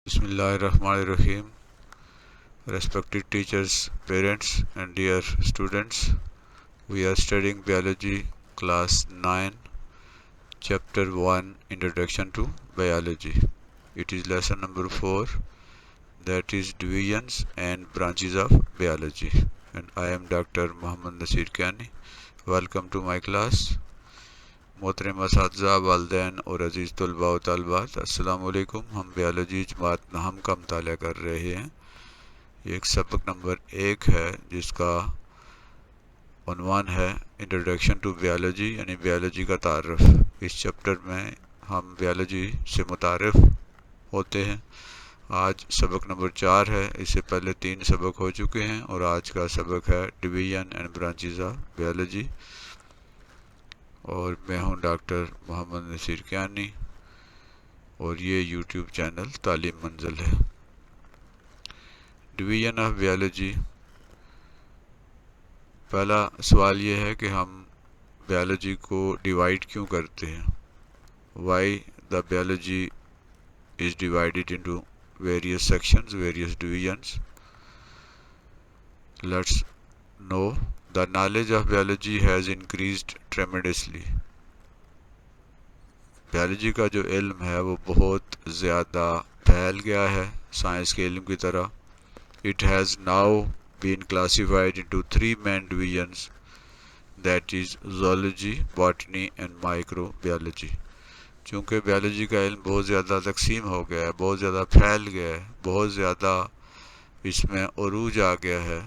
Bismillahirrahmanirrahim. Respected teachers, parents, and dear students, we are studying biology class 9, chapter 1, Introduction to Biology. It is lesson number 4, that is divisions and branches of biology. And I am Dr. Muhammad Nasir Kiani. Welcome to my class. मोहतरम असातिज़ा वालिदैन और अज़ीज़ तलबा व तलबात अस्सलामु अलैकुम। हम biology जमात नहम का मुताला कर रहे हैं। एक सबक नंबर 1 है जिसका उन्वान है इंट्रोडक्शन टू बियोलॉजी यानी बियोलॉजी का तारुफ। इस चैप्टर में हम बियोलॉजी से मुतारिफ होते हैं। आज सबक नंबर 4 है। इससे पहले 3 सबक हो चुके हैं और आज का सबक है division and branches of biology. और मैं हूं डॉक्टर मोहम्मद नसीर कियानी और ये यूट्यूब चैनल तालीम मंजिल है। डिवीजन ऑफ बियोलॉजी, पहला सवाल ये है कि हम बियोलॉजी को डिवाइड क्यों करते हैं। Why the biology is divided into various sections, various divisions. Let's no. The knowledge of biology has increased tremendously. Biology का जो इल्म है वो बहुत ज़्यादा फैल गया है साइंस के इल्म की तरह। It has now been classified into 3 main divisions, that is zoology, botany and microbiology. चूँकि बियोलॉजी का इल्म बहुत ज़्यादा तकसीम हो गया है, बहुत ज़्यादा फैल गया है, बहुत ज़्यादा इसमें उरूज आ गया है,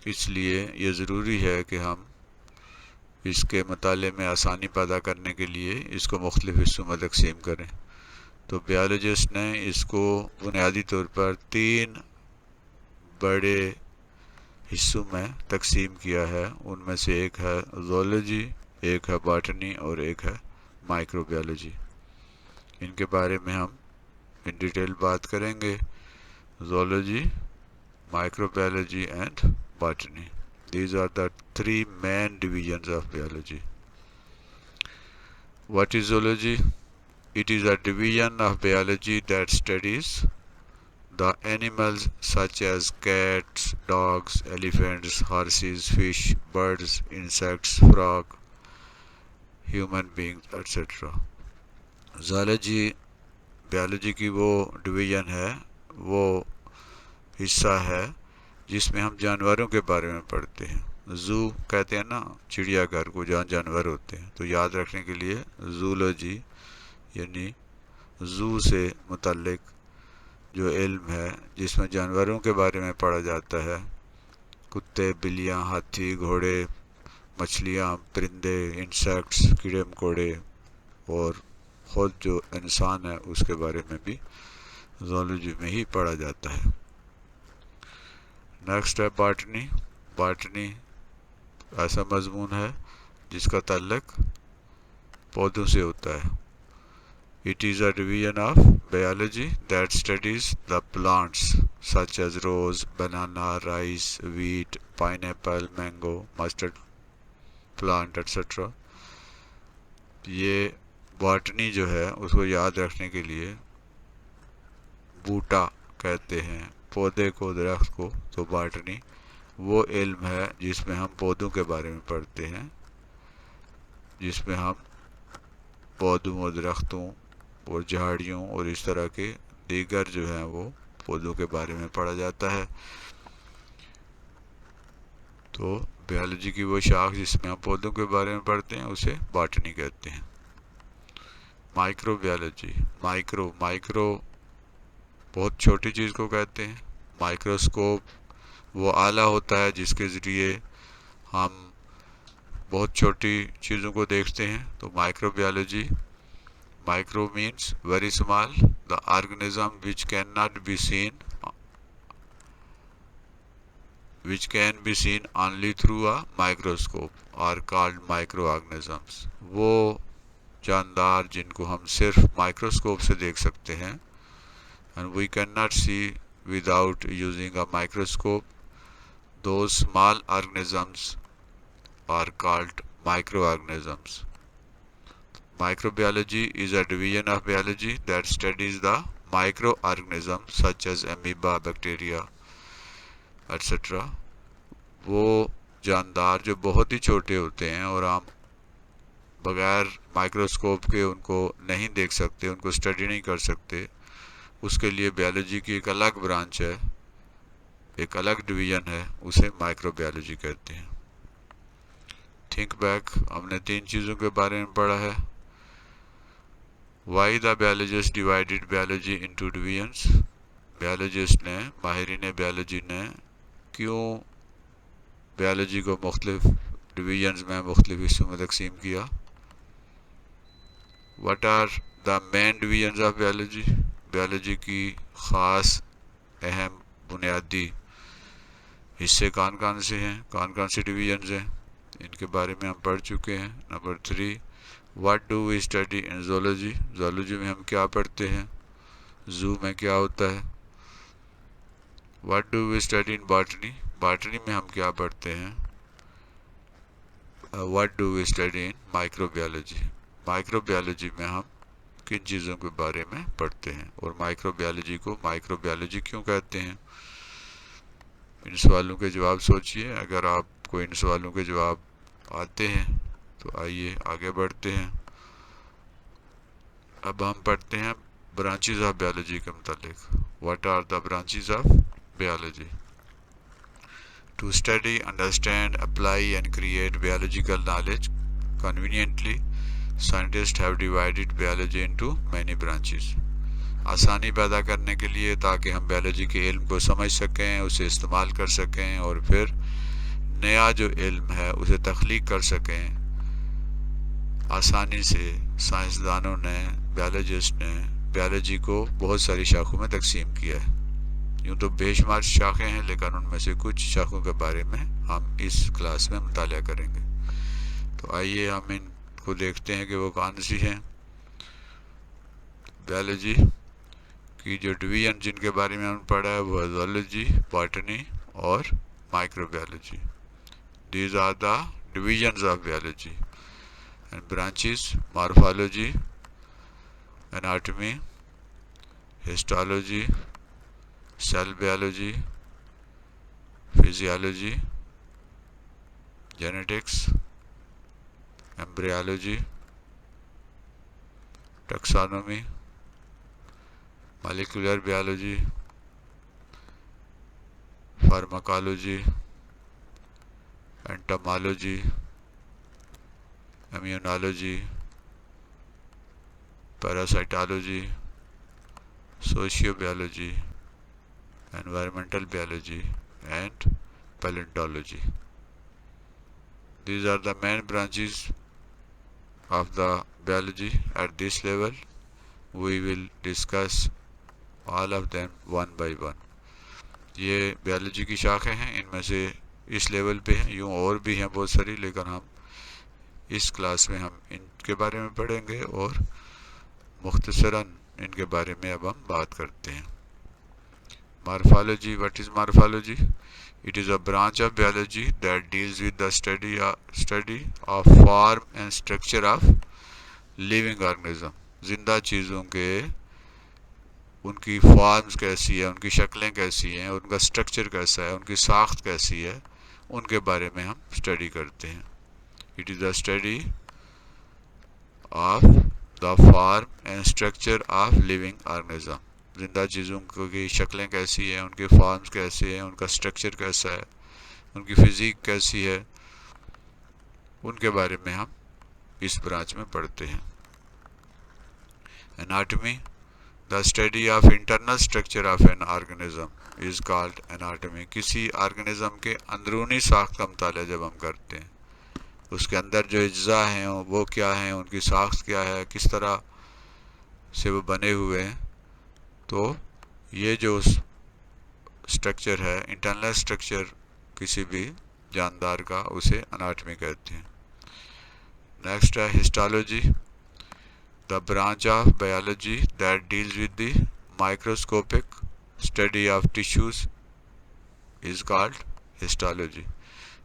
इसलिए ये ज़रूरी है कि हम इसके मताले में आसानी पैदा करने के लिए इसको मुख्तलिफ़ हिस्सों में तकसीम करें। तो बियोलॉजिस्ट ने इसको बुनियादी तौर पर 3 बड़े हिस्सों में तकसीम किया है। उनमें से एक है ज़ूलॉजी, एक है बॉटनी और एक है माइक्रोबायोलॉजी। इनके बारे में हम इन डिटेल बात करेंगे। Zoology, microbiology and botany. These are the 3 main divisions of biology. What is zoology? It is a division of biology that studies the animals such as cats, dogs, elephants, horses, fish, birds, insects, frog, human beings, etc. zoology biology की वो division है, वो हिस्सा है जिसमें हम जानवरों के बारे में पढ़ते हैं। ज़ू कहते हैं ना चिड़ियाघर को जहाँ जानवर होते हैं, तो याद रखने के लिए ज़ूलॉजी यानी ज़ू से मुतल्लिक जो इल्म है जिसमें जानवरों के बारे में पढ़ा जाता है। कुत्ते, बिल्लियाँ, हाथी, घोड़े, मछलियाँ, परिंदे, इंसेक्ट्स, कीड़े मकोड़े और ख़ुद जो इंसान है उसके बारे में भी ज़ूलॉजी में ही पढ़ा जाता है। नेक्स्ट है बॉटनी। बॉटनी ऐसा मजमून है जिसका ताल्लुक पौधों से होता है। It is a division of biology that studies the plants such as rose, banana, rice, wheat, pineapple, mango, mustard plant etcetera. ये बॉटनी जो है उसको याद रखने के लिए बूटा कहते हैं पौधे को, दरख्त को। तो बॉटनी वो इल्म है जिसमें हम पौधों के बारे में पढ़ते हैं, जिसमें हम पौधों और दरख्तों और झाड़ियों और इस तरह के दीगर जो हैं वो पौधों के बारे में पढ़ा जाता है। तो बायोलॉजी की वो शाख जिसमें हम पौधों के बारे में पढ़ते हैं उसे बॉटनी कहते हैं। माइक्रोबायोलॉजी, माइक्रो बहुत छोटी चीज़ को कहते हैं। माइक्रोस्कोप वो आला होता है जिसके ज़रिए हम बहुत छोटी चीज़ों को देखते हैं। तो microbiology, micro means very small, the organism which can not be seen, which can be seen only through a microscope are called microorganisms. वो जानदार जिनको हम सिर्फ माइक्रोस्कोप से देख सकते हैं, and we cannot see without using a microscope, those small organisms are called microorganisms. Microbiology is a division of biology that studies the micro organism such as amoeba, bacteria etcetera, वो जानदार जो बहुत ही छोटे होते हैं और हम बगैर माइक्रोस्कोप के उनको नहीं देख सकते, उनको स्टडी नहीं कर सकते, उसके लिए बायोलॉजी की एक अलग ब्रांच है, एक अलग डिवीजन है, उसे माइक्रोबायोलॉजी कहते हैं। थिंक बैक, हमने 3 चीज़ों के बारे में पढ़ा है। Why the biologist divided biology into divisions, biologist ने, माहिरीन बायोलॉजी ने क्यों बायोलॉजी को मुख्तलिफ डिवीजन्स में, मुख्तलिफ हिस्सों में तकसीम किया। What are the main divisions of biology, biology की ख़ास अहम बुनियादी हिस्से कौन कौन से हैं, कौन कौन से डिवीजन्स हैं, इनके बारे में हम पढ़ चुके हैं। Number 3, what do we study in zoology, zoology में हम क्या पढ़ते हैं, जू में क्या होता है। What do we study in botany, botany में हम क्या पढ़ते हैं। What do we study in microbiology, microbiology में हम किन चीज़ों के बारे में पढ़ते हैं और माइक्रोबायोलॉजी को माइक्रोबायोलॉजी क्यों कहते हैं। इन सवालों के जवाब सोचिए। अगर आपको इन सवालों के जवाब आते हैं तो आइए आगे बढ़ते हैं। अब हम पढ़ते हैं ब्रांचेस ऑफ बायोलॉजी के मुतालिक। What are the branches of biology. To study, understand, apply and create biological knowledge conveniently, scientist have divided biology into many branches. आसानी पैदा करने के लिए, ताकि हम बायोलॉजी के इल्म को समझ सकें, उसे इस्तेमाल कर सकें और फिर नया जो इल्म है उसे तख्लीक कर सकें, आसानी से साइंसदानों ने, बायोलॉजिस्ट ने बायोलॉजी को बहुत सारी शाखों में तकसीम किया है। यूँ तो बेशुमार शाखें हैं, लेकिन उनमें से कुछ शाखों के बारे में हम इस क्लास में मुतालिया करेंगे। तो आइए हम इनको देखते हैं कि वो कौन सी हैं। बायोलॉजी की जो डिवीजन जिनके बारे में हमने पढ़ा है वो ज़ूलॉजी, बॉटनी और microbiology. These are the divisions of biology and branches: morphology, anatomy, histology, cell biology, physiology, genetics, embryology, taxonomy, molecular biology, pharmacology, entomology, immunology, parasitology, sociobiology, environmental biology and paleontology. These are the main branches of the biology. At this level we will discuss all of them one by one. ये biology की शाखें हैं, इनमें से इस level पे हैं, यूँ और भी हैं बहुत सारी, लेकिन हम इस क्लास में हम इनके बारे में पढ़ेंगे और मुख्तसरन इनके बारे में अब हम बात करते हैं। Morphology, what is morphology? It is a branch of biology that deals with the study of form and structure of living organism. जिंदा चीज़ों के उनकी फॉर्म्स कैसी है, उनकी शक्लें कैसी हैं, उनका स्ट्रक्चर कैसा है, उनकी साख्त कैसी है, उनके बारे में हम स्टडी करते हैं। It is the study of the form and structure of living organism. जिंदा चीज़ों की शक्लें कैसी हैं, उनके फॉर्म्स कैसे हैं, उनका स्ट्रक्चर कैसा है, उनकी फिज़िक कैसी है, उनके बारे में हम इस ब्रांच में पढ़ते हैं। Anatomy, the study of internal structure of an organism is called anatomy. किसी ऑर्गेनिज्म के अंदरूनी साख्त का मुताला जब हम करते हैं, उसके अंदर जो अज्जा हैं वो क्या हैं, उनकी साख्त क्या है, किस तरह से वो बने हुए हैं, तो ये जो स्ट्रक्चर है, इंटरनल स्ट्रक्चर किसी भी जानदार का, उसे एनाटमी कहते हैं। नेक्स्ट है histology, the branch of biology that deals with the microscopic study of tissues is called histology.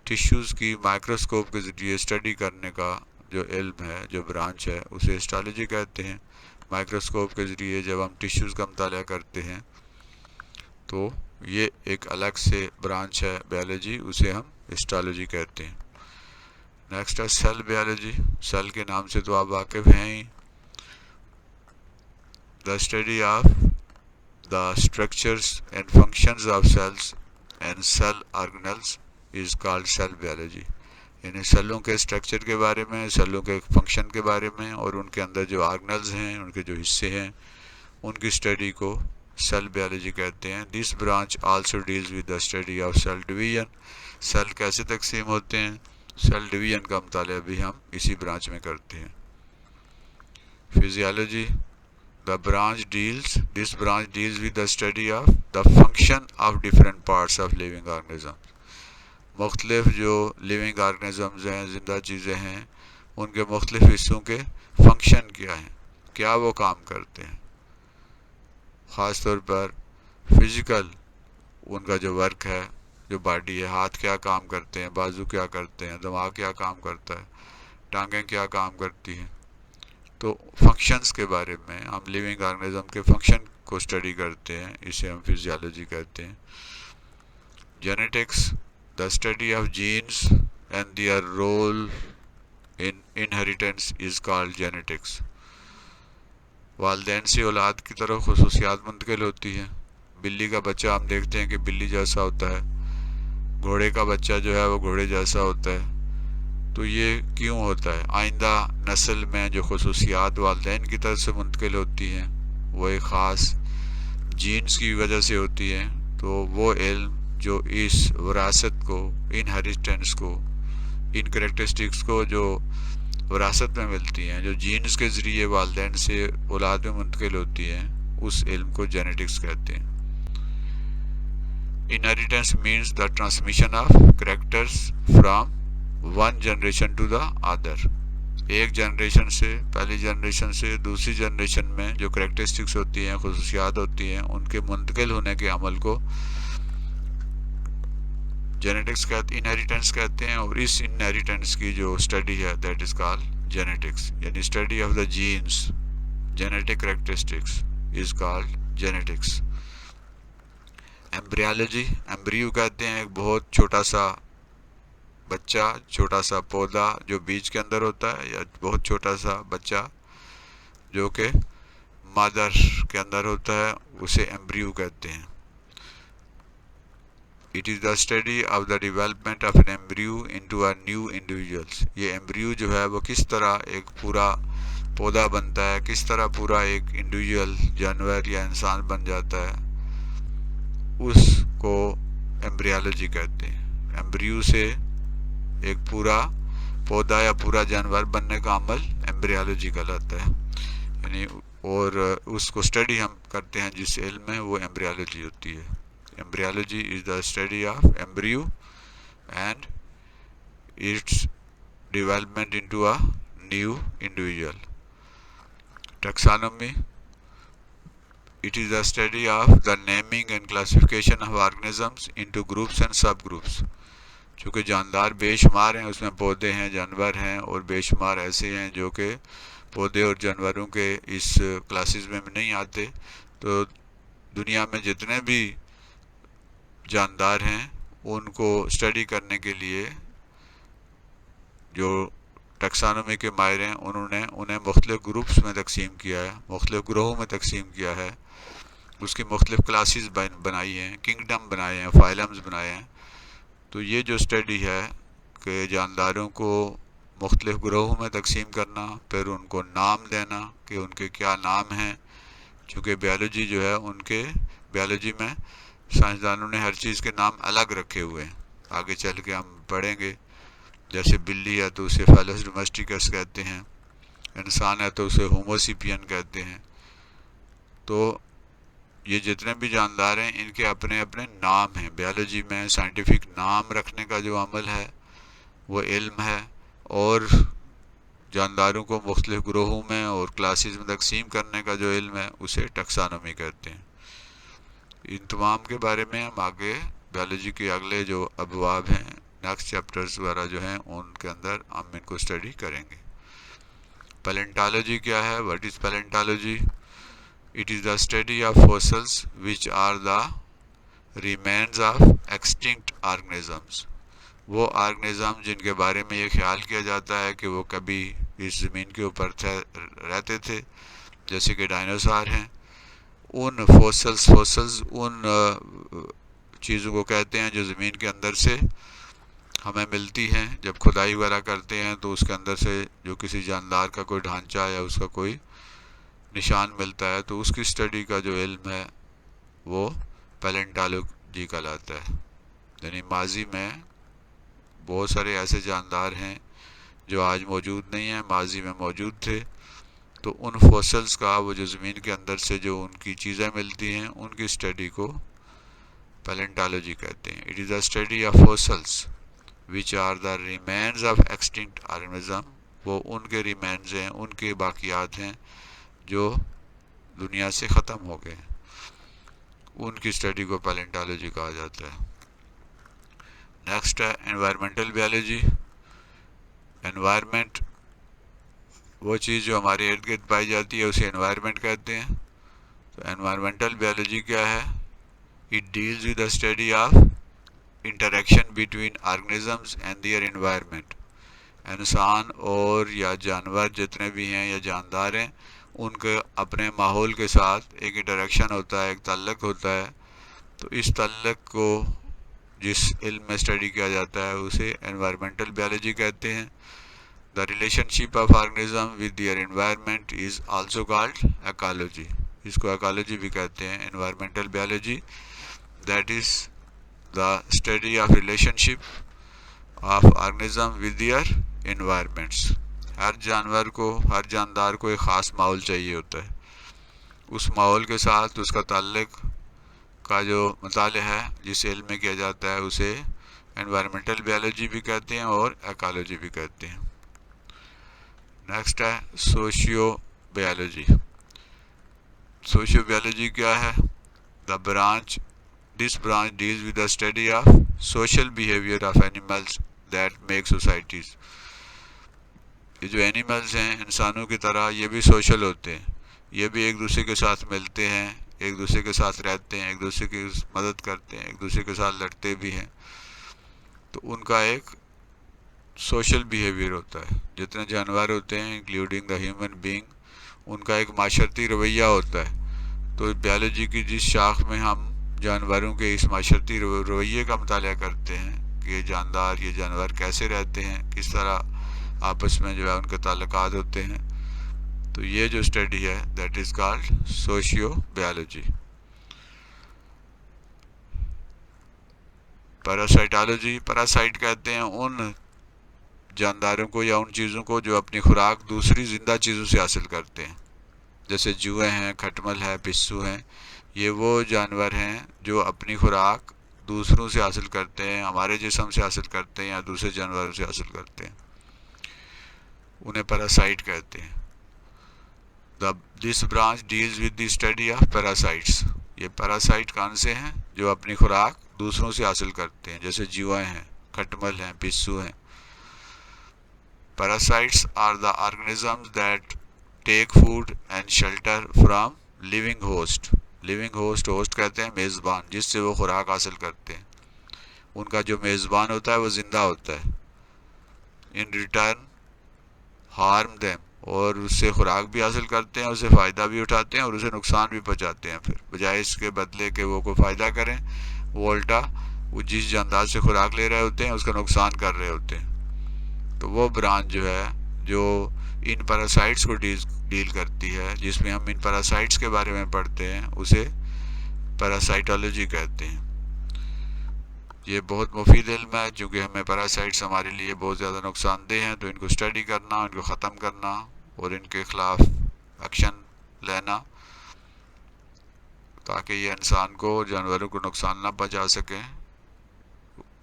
Tissues की माइक्रोस्कोप के ज़रिए स्टडी करने का जो इल्म है, जो ब्रांच है, उसे हिस्टोलॉजी कहते हैं। माइक्रोस्कोप के ज़रिए जब हम टिश्यूज़ का मुताला करते हैं, तो ये एक अलग से ब्रांच है बायोलॉजी, उसे हम हिस्टोलॉजी कहते हैं। नेक्स्ट है सेल बायोलॉजी। सेल के नाम से तो आप वाकिफ़ हैं ही। The study of the structures and functions of cells and cell organelles is called cell biology. यानी सेलों के स्ट्रक्चर के बारे में, सेलों के फंक्शन के बारे में और उनके अंदर जो ऑर्गेनल्स हैं, उनके जो हिस्से हैं, उनकी स्टडी को सेल बायोलॉजी कहते हैं। This branch also deals with the study of cell division. Cell कैसे तकसीम होते हैं, सेल डिवीजन का मुताला भी हम इसी ब्रांच में करते हैं। Physiology. This branch deals with the study of the function of different parts of living organism. मुख्तलिफ जो लिविंग ऑर्गेनिजम्स हैं, ज़िंदा चीज़ें हैं, उनके मुख्तलिफ हिस्सों के फंक्शन क्या हैं, क्या वो काम करते हैं। ख़ास तौर पर फिज़िकल उनका जो वर्क है, जो बॉडी है, हाथ क्या काम करते हैं, बाजू क्या करते हैं, दिमाग क्या काम करता है, टांगें क्या काम करती हैं। तो फंक्शंस के बारे में हम लिविंग ऑर्गेनिज्म के फंक्शन को स्टडी करते हैं, इसे हम फिजियोलॉजी कहते हैं। Genetics. The study of genes and their role in inheritance is called genetics. वालिदैन से औलाद की तरफ खुसूसियात मुंतकिल होती हैं। बिल्ली का बच्चा हम देखते हैं कि बिल्ली जैसा होता है, घोड़े का बच्चा जो है वो घोड़े जैसा होता है। तो ये क्यों होता है? आइंदा नस्ल में जो खुसूसियात वालिदैन की तरफ से मुंतकिल होती हैं, वो एक ख़ास जीन्स की वजह से होती हैं। तो वो इल्म जो इस विरासत को, इनहेरिटेंस को, इन करेक्टरिस्टिक्स को जो विरासत में मिलती हैं, जो जीन्स के ज़रिए वालिदैन से औलाद में मुंतकिल होती हैं, उस इल्म को जेनेटिक्स कहते हैं। Inheritance means the transmission of characters from one generation to the other. एक जनरेशन से, पहली जनरेशन से दूसरी जनरेशन में जो करेक्टरिस्टिक्स होती हैं, खुसूसियात होती हैं, उनके मुंतकिल होने के अमल को जेनेटिक्स कहते, इनहेरिटेंस कहते हैं। और इस इनहेरिटेंस की जो स्टडी है, दैट इज कॉल्ड जेनेटिक्स। यानी study of the genes, genetic characteristics is called genetics. Embryology. Embryo कहते हैं एक बहुत छोटा सा बच्चा, छोटा सा पौधा जो बीज के अंदर होता है, या बहुत छोटा सा बच्चा जो कि मदर के अंदर होता है, उसे एम्ब्रियो कहते हैं। It is the study of the development of an embryo into a new individuals. ये एम्ब्रियो जो है वो किस तरह एक पूरा पौधा बनता है, किस तरह पूरा एक इंडिविजुअल जानवर या इंसान बन जाता है, उसको एम्ब्रियोलॉजी कहते हैं। एम्ब्रियो से एक पूरा पौधा या पूरा जानवर बनने का अमल एम्ब्रियोलॉजी कहलाता है। यानी और उसको स्टडी हम करते हैं जिस इल्म में, वो एम्ब्रियोलॉजी होती है। Embryology is the study of embryo and its development into a new individual. Taxonomy. It is the study of the naming and classification of organisms into groups and subgroups। चूँकि जानदार बेशुमार हैं, उसमें पौधे हैं, जानवर हैं, और बेशुमार ऐसे हैं जो कि पौधे और जानवरों के इस क्लासेस में नहीं आते। तो दुनिया में जितने भी जानदार हैं, उनको स्टडी करने के लिए जो टैक्सोनॉमी के माहिर हैं, उन्होंने उन्हें मुख्तलिफ ग्रुप्स में तकसीम किया है, मुख्तलिफ ग्रोहों में तकसीम किया है, उसकी मुख्तलिफ क्लासेस बनाई हैं, किंगडम बनाए हैं, फाइलम्स बनाए हैं। तो ये जो स्टडी है कि जानदारों को मुख्तलिफ ग्रोहों में तकसीम करना, फिर उनको नाम देना कि उनके क्या नाम हैं, चूँकि बायोलॉजी जो है, उनके बायोलॉजी में साइंसदानों ने हर चीज़ के नाम अलग रखे हुए हैं। आगे चल के हम पढ़ेंगे। जैसे बिल्ली है तो उसे फेलस डोमेस्टिकस कहते हैं, इंसान है तो उसे होमोसिपियन कहते हैं। तो ये जितने भी जानदार हैं, इनके अपने अपने नाम हैं। बायोलॉजी में साइंटिफिक नाम रखने का जो अमल है, वो इल्म है, और जानदारों को मुख्तलिफ ग्रोहों में और क्लासेस में तकसीम करने का जो इल्म है, उसे टैक्सोनॉमी कहते हैं। इन तमाम के बारे में हम आगे बायोलॉजी के अगले जो अबवाब हैं, नेक्स्ट चैप्टर्स वगैरह जो हैं, उनके अंदर हम इनको स्टडी करेंगे। पैलेंटोलॉजी क्या है? What is paleontology? It is the study of fossils which are the remains of extinct organisms. वो ऑर्गेनिज्म जिनके बारे में ये ख्याल किया जाता है कि वो कभी इस ज़मीन के ऊपर रहते थे, जैसे कि डायनासोर हैं, उन फॉसिल्स उन चीज़ों को कहते हैं जो ज़मीन के अंदर से हमें मिलती हैं। जब खुदाई वगैरह करते हैं तो उसके अंदर से जो किसी जानदार का कोई ढांचा या उसका कोई निशान मिलता है, तो उसकी स्टडी का जो इल्म है वो पैलेंटोलॉजी कहलाता है। यानी माजी में बहुत सारे ऐसे जानदार हैं जो आज मौजूद नहीं हैं, माजी में मौजूद थे, तो उन फॉसिल्स का, वो जो ज़मीन के अंदर से जो उनकी चीज़ें मिलती हैं, उनकी स्टडी को पैलेंटोलॉजी कहते हैं। It is the study of fossils which are the remains of extinct organism. वो उनके रिमेन्स हैं, उनके बाकियात हैं जो दुनिया से ख़त्म हो गए, उनकी स्टडी को पैलेंटोलॉजी कहा जाता है। नेक्स्ट है एनवायरमेंटल बायोलॉजी। एनवायरनमेंट वो चीज़ जो हमारे इर्द गिर्द पाई जाती है उसे एनवायरनमेंट कहते हैं। तो एनवायरमेंटल बायोलॉजी क्या है? It deals with the study of interaction between organisms and their environment. इंसान और या जानवर जितने भी हैं या जानदार हैं, उनके अपने माहौल के साथ एक इंटरेक्शन होता है, एक ताल्लुक़ होता है। तो इस ताल्लुक़ को जिस इल्म में स्टडी किया जाता है उसे एनवायरमेंटल बायोलॉजी कहते हैं। The relationship of organism with their environment is also called ecology. इसको इकोलॉजी भी कहते हैं, environmental biology. That is the study of relationship of organism with their environments. हर जानवर को, हर जानदार को एक ख़ास माहौल चाहिए होता है। उस माहौल के साथ उसका ताल्लुक़ का जो मताले है, जिस इल्म में किया जाता है, उसे एनवायरमेंटल बायोलॉजी भी कहते हैं और इकोलॉजी भी कहते हैं। नेक्स्ट है सोशियो बायोलॉजी। सोशियो बायोलॉजी क्या है? This branch deals with the study of social behaviour of animals that make societies. ये जो एनिमल्स हैं, इंसानों की तरह ये भी सोशल होते हैं। ये भी एक दूसरे के साथ मिलते हैं, एक दूसरे के साथ रहते हैं, एक दूसरे की मदद करते हैं, एक दूसरे के साथ लड़ते भी हैं। तो उनका एक सोशल बिहेवियर होता है। जितने जानवर होते हैं इंक्लूडिंग द ह्यूमन बीइंग, उनका एक माशरती रवैया होता है। तो बायोलॉजी की जिस शाख में हम जानवरों के इस माशरती रवैये का मुताला करते हैं कि ये जानदार, ये जानवर कैसे रहते हैं, किस तरह आपस में जो है उनके ताल्लुकात होते हैं, तो ये जो स्टडी है that is called socio biology. Parasitology. Parasite कहते हैं उन जानदारों को या उन चीज़ों को जो अपनी खुराक दूसरी ज़िंदा चीज़ों से हासिल करते हैं, जैसे जुएँ हैं, खटमल है, पिस्सू हैं। ये वो जानवर हैं जो अपनी खुराक दूसरों से हासिल करते हैं, हमारे जिस्म से हासिल करते हैं या दूसरे जानवरों से हासिल करते हैं, उन्हें पैरासाइट कहते हैं। This branch deals with the study of parasites. ये पैरासाइट कौन से हैं? जो अपनी खुराक दूसरों से हासिल करते हैं, जैसे जुएँ हैं, खटमल हैं, पिस्सू हैं। Parasites are the organisms that take food and shelter from living host. Living host, host कहते हैं मेज़बान, जिससे वो खुराक हासिल करते हैं। उनका जो मेज़बान होता है वो ज़िंदा होता है। इन रिटर्न हार्म देम, और उससे खुराक भी हासिल करते हैं, उससे फ़ायदा भी उठाते हैं और उसे नुकसान भी पहुँचाते हैं। फिर बजाय इसके बदले के वो कोई फ़ायदा करें, वो उल्टा वो जिस जानदार से खुराक ले रहे होते हैं उसका नुकसान कर रहे होते हैं। तो वो ब्रांच जो है जो इन पैरासाइट्स को डील करती है, जिसमें हम इन पैरासाइट्स के बारे में पढ़ते हैं, उसे पैरासाइटोलॉजी कहते हैं। ये बहुत मुफीद इल्म है, चूँकि हमें पैरासाइट्स हमारे लिए बहुत ज़्यादा नुकसानदेह हैं, तो इनको स्टडी करना, इनको ख़त्म करना और इनके ख़िलाफ़ एक्शन लेना, ताकि ये इंसान को, जानवरों को नुकसान ना पहुँचा सकें,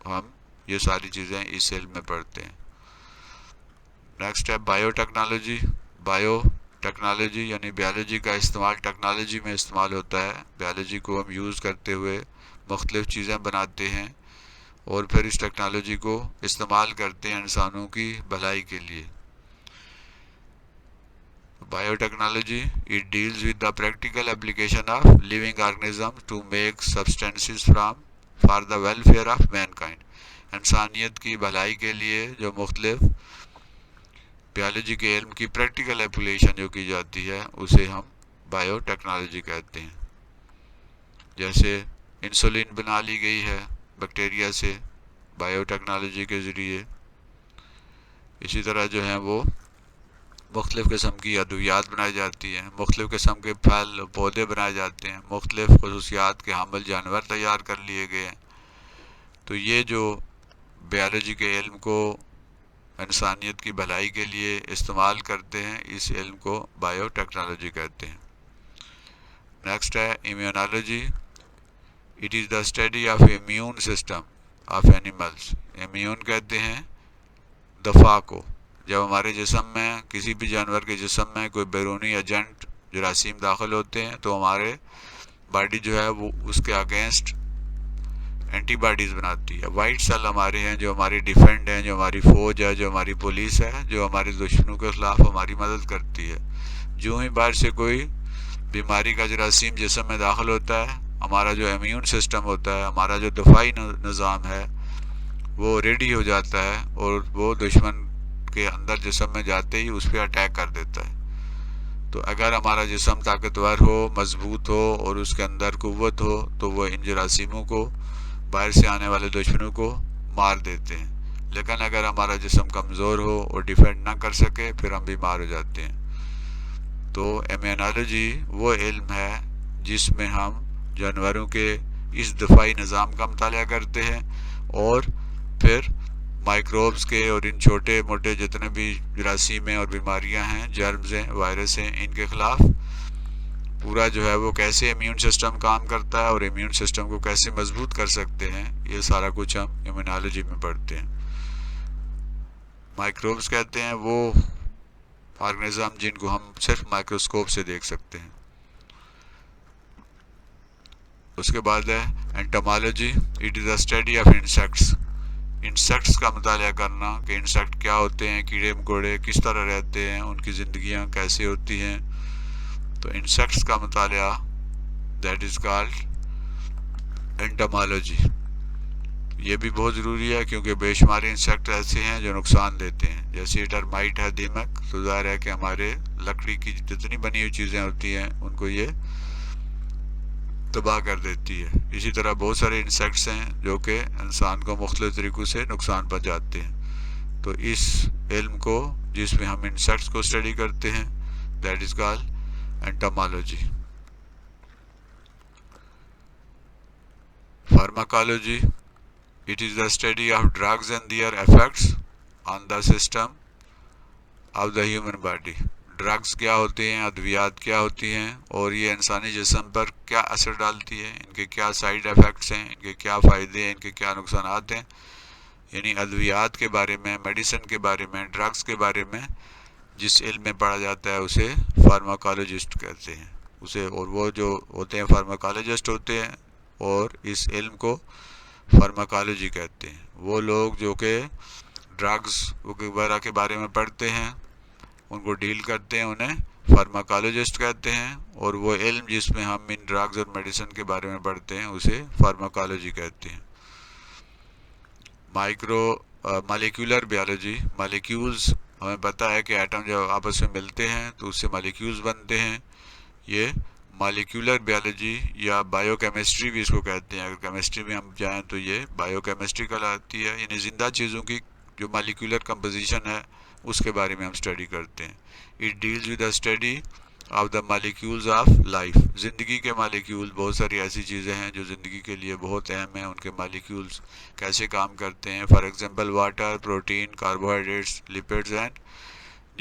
हम ये सारी चीज़ें इस इल्म में पढ़ते हैं। नेक्स्ट है बायोटेक्नोलॉजी। बायोटेक्नोलॉजी यानी बायोलॉजी का इस्तेमाल टेक्नोलॉजी में इस्तेमाल होता है। बायोलॉजी को हम यूज़ करते हुए मुख्तलिफ़ चीज़ें बनाते हैं और फिर इस टेक्नोलॉजी को इस्तेमाल करते हैं इंसानों की भलाई के लिए। Biotechnology, it deals with the practical application of living organisms to make substances from for the welfare of mankind. इंसानियत की भलाई के लिए जो मुख्तलिफ बायोलॉजी के इल्म की प्रैक्टिकल एप्लीकेशन जो की जाती है उसे हम बायोटेक्नोलॉजी कहते हैं। जैसे इंसुलिन बना ली गई है बैक्टीरिया से बायोटेक्नोलॉजी के ज़रिए। इसी तरह जो है वो मुख्तलिफ़ किस्म की अद्वियात बनाई जाती हैं, मुख्तलिफ़ किस्म के फल पौधे बनाए जाते हैं, मुख्तलिफ़ खसूसियात के हामिल जानवर तैयार कर लिए गए हैं। तो ये जो बायोलॉजी के इल्म को इंसानियत की भलाई के लिए इस्तेमाल करते हैं, इस इल्म को बायोटेक्नोलॉजी कहते हैं। नेक्स्ट है immunology. It is the study of immune system of animals. Immune कहते हैं दफ़ा को। जब हमारे जिस्म में किसी भी जानवर के जिस्म में कोई बैरूनी एजेंट जरासीम दाखिल होते हैं तो हमारे बॉडी जो है वो उसके अगेंस्ट एंटीबॉडीज़ बनाती है। वाइट सेल हमारे हैं जो हमारी डिफेंड हैं, जो हमारी फ़ौज है, जो हमारी पुलिस है, जो हमारे दुश्मनों के ख़िलाफ़ हमारी मदद करती है। जो ही बाहर से कोई बीमारी का जरासीम जिस्म में दाखिल होता है, हमारा जो इम्यून सिस्टम होता है, हमारा जो दफ़ाई निज़ाम है वो रेडी हो जाता है और वो दुश्मन के अंदर जिस्म में जाते ही उस पर अटैक कर देता है। तो अगर हमारा जिस्म ताकतवर हो, मजबूत हो और उसके अंदर कुव्वत हो तो वो इन जरासीमों को, बाहर से आने वाले दुश्मनों को मार देते हैं। लेकिन अगर हमारा जिस्म कमज़ोर हो और डिफेंड ना कर सके फिर हम बीमार हो जाते हैं। तो इम्यूनोलॉजी वो इल्म है जिसमें हम जानवरों के इस दफ़ाई निज़ाम का मुताला करते हैं और फिर माइक्रोब्स के और इन छोटे मोटे जितने भी जरासीमें और बीमारियां हैं, जर्म्स हैं, वायरस हैं, इनके ख़िलाफ़ पूरा जो है वो कैसे इम्यून सिस्टम काम करता है और इम्यून सिस्टम को कैसे मजबूत कर सकते हैं, ये सारा कुछ हम इम्यूनोलॉजी में पढ़ते हैं। माइक्रोब्स कहते हैं वो ऑर्गेनिज्म जिनको हम सिर्फ माइक्रोस्कोप से देख सकते हैं। उसके बाद है entomology. It is the study of insects. Insects का मुताला करना कि इंसेक्ट क्या होते हैं, कीड़े मकोड़े किस तरह रहते हैं, उनकी ज़िंदगियाँ कैसे होती हैं। तो इंसेक्ट्स का मुताला दैट इज़ कॉल्ड एंटोमोलॉजी। ये भी बहुत ज़रूरी है क्योंकि बेशुमार इंसेक्ट ऐसे हैं जो नुकसान देते हैं। जैसे टर्माइट है, दीमक, तो ज़ाहिर है कि हमारे लकड़ी की जितनी बनी हुई चीज़ें होती हैं उनको ये तबाह कर देती है। इसी तरह बहुत सारे इंसेक्ट्स हैं जो कि इंसान को मुख्तलिफ तरीक़ों से नुकसान पहुँचाते हैं। तो इस इल्म को जिसमें हम इंसेक्ट्स को स्टडी करते हैं that is called entomology. Pharmacology. It is the study of drugs and there effects on the system of the human body. Drugs क्या होते हैं, अद्वियात क्या होती हैं और ये इंसानी जिस्म पर क्या असर डालती है, इनके क्या साइड इफ़ेक्ट्स हैं, इनके क्या फ़ायदे हैं, इनके क्या नुकसान हैं। यानी अद्वियात के बारे में, मेडिसिन के बारे में, ड्रग्स के बारे में जिस इल्म में पढ़ा जाता है उसे फार्माकोलॉजिस्ट कहते हैं उसे। और वो जो होते हैं फार्माकोलॉजिस्ट होते हैं और इस इल्म को फार्माकोलॉजी कहते हैं। वो लोग जो कि ड्रग्स वगैरह के बारे में पढ़ते हैं, उनको डील करते हैं, उन्हें फार्माकोलॉजिस्ट कहते हैं। और वो इल्म जिसमें हम इन ड्रग्स और मेडिसिन के बारे में पढ़ते हैं उसे फार्माकोलॉजी कहते हैं। Molecular biology. मालिक्यूल्स, हमें पता है कि एटम जब आपस में मिलते हैं तो उससे मालिक्यूल्स बनते हैं। ये मालिक्यूलर बायोलॉजी या बायोकेमिस्ट्री भी इसको कहते हैं। अगर केमिस्ट्री में हम जाएं तो ये बायोकेमिस्ट्री कहलाती है। यानी ज़िंदा चीज़ों की जो मालिक्यूलर कंपोजिशन है उसके बारे में हम स्टडी करते हैं। It deals with the study of the molecules of life. ज़िंदगी के मालिक्यूल, बहुत सारी ऐसी चीज़ें हैं जो ज़िंदगी के लिए बहुत अहम हैं, उनके मालिक्यूल्स कैसे काम करते हैं। For example water, protein, carbohydrates, lipids and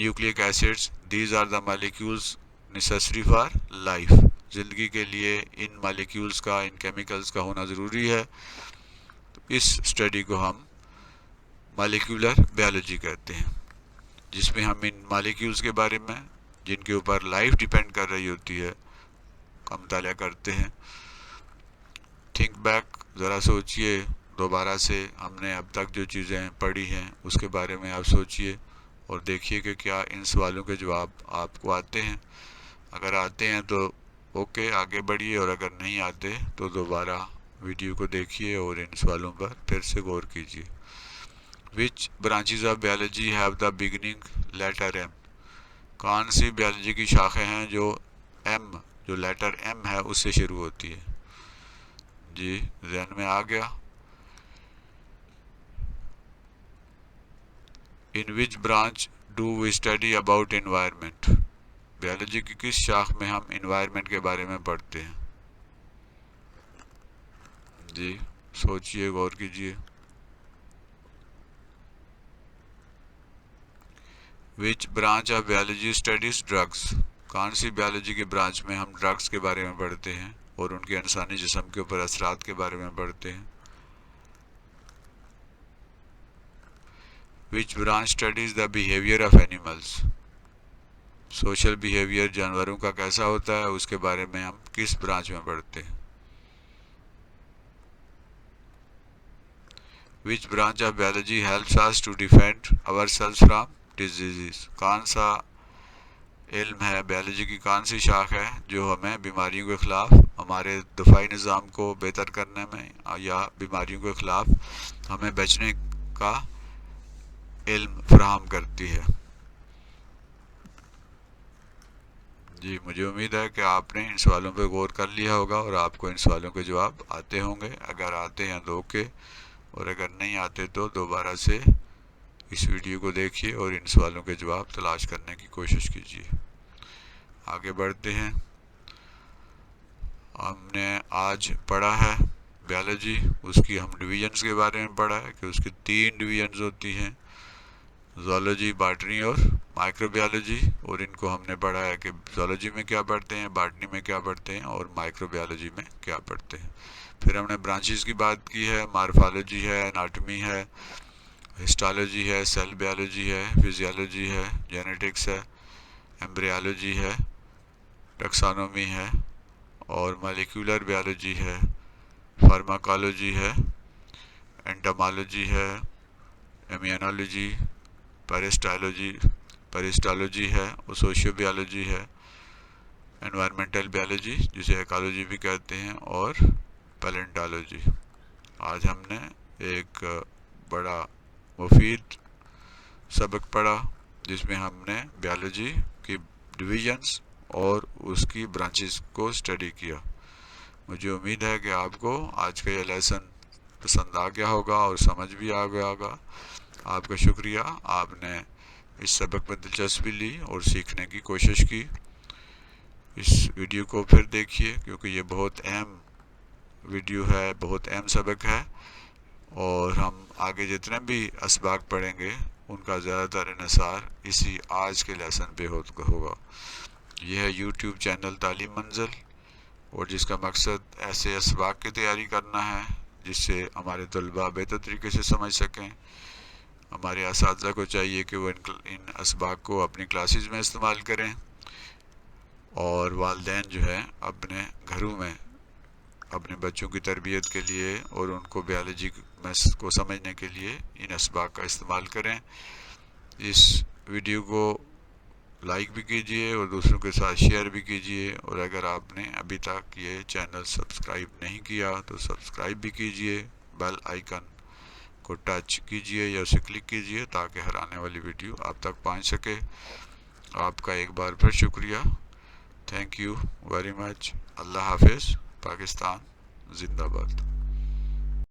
nucleic acids, these are the molecules necessary for life. ज़िंदगी के लिए इन मालिक्यूल्स का, इन केमिकल्स का होना ज़रूरी है। तो इस स्टडी को हम मालिक्यूलर बायोलॉजी कहते हैं, जिसमें हम इन मालिक्यूल्स के बारे में जिनके ऊपर लाइफ डिपेंड कर रही होती है का मुताला करते हैं। थिंक बैक, ज़रा सोचिए दोबारा से, हमने अब तक जो चीज़ें पढ़ी हैं उसके बारे में आप सोचिए और देखिए कि क्या इन सवालों के जवाब आपको आते हैं। अगर आते हैं तो ओके, आगे बढ़िए, और अगर नहीं आते तो दोबारा वीडियो को देखिए और इन सवालों पर फिर से गौर कीजिए। Which branches of biology have the beginning letter M? कौन सी बायोलॉजी की शाखें हैं जो एम, जो लेटर एम है उससे शुरू होती है? जी जहन में आ गया। In which branch do we study about environment? Biology की किस शाख में हम एनवायरनमेंट के बारे में पढ़ते हैं? जी सोचिए, गौर कीजिए। विच branch of biology studies drugs? कौन सी बायोलॉजी की ब्रांच में हम ड्रग्स के बारे में पढ़ते हैं और उनके इंसानी जिस्म के ऊपर असरात के बारे में पढ़ते हैं? Which branch studies the behaviour of animals? Social behaviour जानवरों का कैसा होता है उसके बारे में हम किस ब्रांच में पढ़ते हैं? Which branch of biology helps us to defend ourselves from diseases? कौन सा इल्म है, बायोलॉजी की कौन सी शाख है जो हमें बीमारियों के ख़िलाफ़, हमारे दफाई निज़ाम को बेहतर करने में या बीमारियों के ख़िलाफ़ हमें बचने का इल्म फराहम करती है? जी मुझे उम्मीद है कि आपने इन सवालों पर गौर कर लिया होगा और आपको इन सवालों के जवाब आते होंगे। अगर आते हैं तो ओके, और अगर नहीं आते तो दोबारा से इस वीडियो को देखिए और इन सवालों के जवाब तलाश करने की कोशिश कीजिए। आगे बढ़ते हैं। हमने आज पढ़ा है बायोलॉजी, उसकी हम डिवीजन्स के बारे में पढ़ा है कि उसकी 3 डिवीजन्स होती हैं, ज़ूलॉजी, बॉटनी और माइक्रोबायोलॉजी। और इनको हमने पढ़ा है कि ज़ूलॉजी में क्या पढ़ते हैं, बॉटनी में क्या पढ़ते हैं और माइक्रोबायोलॉजी में क्या पढ़ते हैं। फिर हमने ब्रांचेस की बात की है, मार्फोलॉजी है, एनाटॉमी है, हिस्टोलॉजी है, सेल बायोलॉजी है, फिजियोलॉजी है, जेनेटिक्स है, एम्ब्रियोलॉजी है, टैक्सोनॉमी है और मॉलिक्यूलर बायोलॉजी है, फार्माकोलॉजी है, एंटोमोलॉजी है, इम्यूनोलॉजी, परिस्टोलॉजी है और सोशियोबायोलॉजी है, एनवायरमेंटल बायोलॉजी जिसे इकोलॉजी भी कहते हैं, और पैलेंटोलॉजी। आज हमने एक बड़ा मुफीद सबक पढ़ा जिसमें हमने बायोलॉजी की डिवीजन्स और उसकी ब्रांचेस को स्टडी किया। मुझे उम्मीद है कि आपको आज का ये लेसन पसंद आ गया होगा और समझ भी आ गया होगा। आपका शुक्रिया, आपने इस सबक में दिलचस्पी ली और सीखने की कोशिश की। इस वीडियो को फिर देखिए क्योंकि ये बहुत अहम वीडियो है, बहुत अहम सबक है, और हम आगे जितने भी असबाक पढ़ेंगे उनका ज़्यादातर इन्हिसार इसी आज के लेसन पे होगा। यह है यूट्यूब चैनल तालीम मंजिल, और जिसका मकसद ऐसे असबाक की तैयारी करना है जिससे हमारे तलबा बेहतर तरीके से समझ सकें। हमारे असातिज़ा को चाहिए कि वो इन असबाक को अपनी क्लासेस में इस्तेमाल करें, और वालिदैन जो है अपने घरों में अपने बच्चों की तरबियत के लिए और उनको बायोलॉजी को समझने के लिए इन असबाक का इस्तेमाल करें। इस वीडियो को लाइक भी कीजिए और दूसरों के साथ शेयर भी कीजिए, और अगर आपने अभी तक ये चैनल सब्सक्राइब नहीं किया तो सब्सक्राइब भी कीजिए, बेल आइकन को टच कीजिए या उसे क्लिक कीजिए ताकि हर आने वाली वीडियो आप तक पहुंच सके। आपका एक बार फिर शुक्रिया। Thank you very much. अल्लाह हाफिज़। पाकिस्तान जिंदाबाद।